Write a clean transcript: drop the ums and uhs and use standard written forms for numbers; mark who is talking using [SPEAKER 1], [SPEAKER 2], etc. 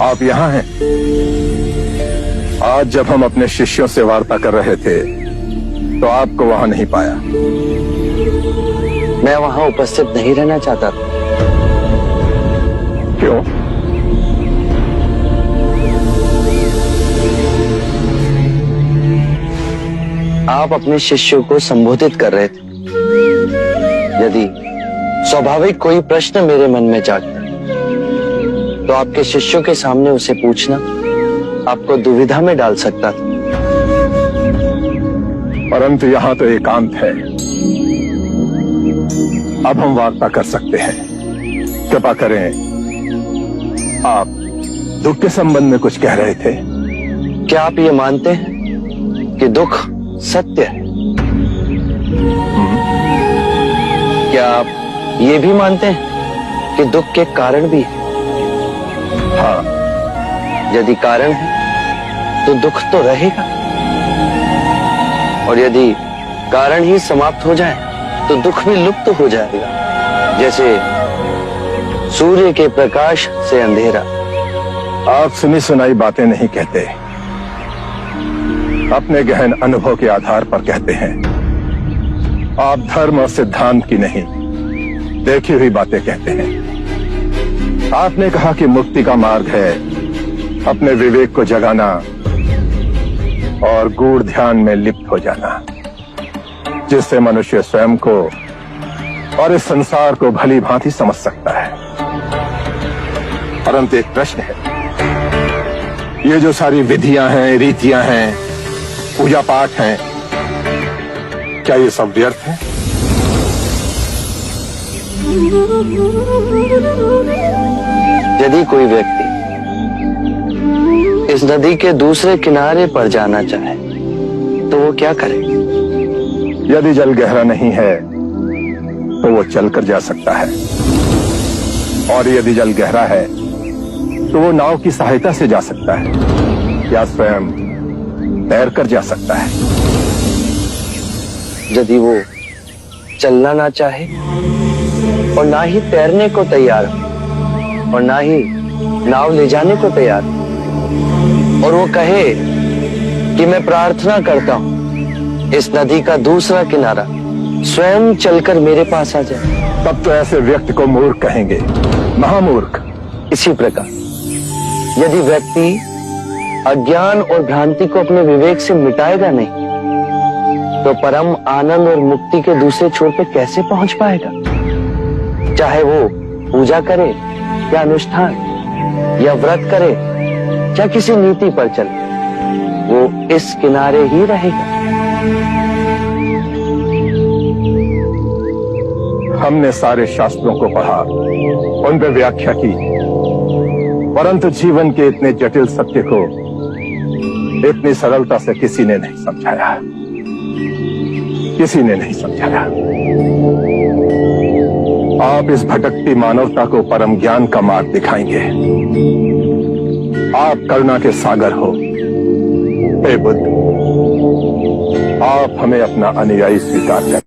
[SPEAKER 1] आप यहाँ हैं। आज जब हम अपने शिष्यों से वार्ता कर रहे थे तो आपको वहां नहीं पाया।
[SPEAKER 2] मैं वहां उपस्थित नहीं रहना चाहता था।
[SPEAKER 1] क्यों?
[SPEAKER 2] आप अपने शिष्यों को संबोधित कर रहे थे। यदि स्वाभाविक कोई प्रश्न मेरे मन में जागता तो आपके शिष्यों के सामने उसे पूछना आपको दुविधा में डाल सकता था।
[SPEAKER 1] परंतु यहाँ तो एकांत है। अब हम वार्ता कर सकते हैं। कृपा करें, आप दुख के संबंध में कुछ कह रहे थे।
[SPEAKER 2] क्या आप ये मानते हैं कि दुख सत्य है? क्या आप ये भी मानते हैं कि दुख के कारण भी है?
[SPEAKER 1] हाँ।
[SPEAKER 2] यदि कारण है तो दुख तो रहेगा, और यदि कारण ही समाप्त हो जाए तो दुख भी लुप्त हो जाएगा। जैसे सूर्य के प्रकाश से अंधेरा।
[SPEAKER 1] आप सुनी सुनाई बातें नहीं कहते, अपने गहन अनुभव के आधार पर कहते हैं। आप धर्म और सिद्धांत की नहीं, देखी हुई बातें कहते हैं। आपने कहा कि मुक्ति का मार्ग है अपने विवेक को जगाना और गूढ़ ध्यान में लिप्त हो जाना, जिससे मनुष्य स्वयं को और इस संसार को भली भांति समझ सकता है। परंतु एक प्रश्न है, ये जो सारी विधियां हैं, रीतियां हैं, पूजा पाठ हैं, क्या ये सब व्यर्थ है?
[SPEAKER 2] यदि कोई व्यक्ति इस नदी के दूसरे किनारे पर जाना चाहे तो वो क्या करे?
[SPEAKER 1] यदि जल गहरा नहीं है तो वो चलकर जा सकता है, और यदि जल गहरा है तो वो नाव की सहायता से जा सकता है या स्वयं तैरकर जा सकता है।
[SPEAKER 2] यदि वो चलना ना चाहे और ना ही तैरने को तैयार हो और ना ही नाव ले जाने को तैयार हो, और वो कहे कि मैं प्रार्थना करता हूं इस नदी का दूसरा किनारा स्वयं चलकर मेरे पास आ जाए,
[SPEAKER 1] तब तो ऐसे व्यक्ति को मूर्ख कहेंगे, महामूर्ख।
[SPEAKER 2] इसी प्रकार यदि व्यक्ति अज्ञान और भ्रांति को अपने विवेक से मिटाएगा नहीं तो परम आनंद और मुक्ति के दूसरे छोर पे कैसे पहुंच पाएगा? चाहे वो पूजा करे या अनुष्ठान या व्रत करे या किसी नीति पर चले, वो इस किनारे ही रहेगा।
[SPEAKER 1] हमने सारे शास्त्रों को पढ़ा, उन पर व्याख्या की, परंतु जीवन के इतने जटिल सत्य को इतनी सरलता से किसी ने नहीं समझाया, किसी ने नहीं समझाया। आप इस भटकती मानवता को परम ज्ञान का मार्ग दिखाएंगे। आप करुणा के सागर हो। हे बुद्ध, आप हमें अपना अनुयायी स्वीकार करें।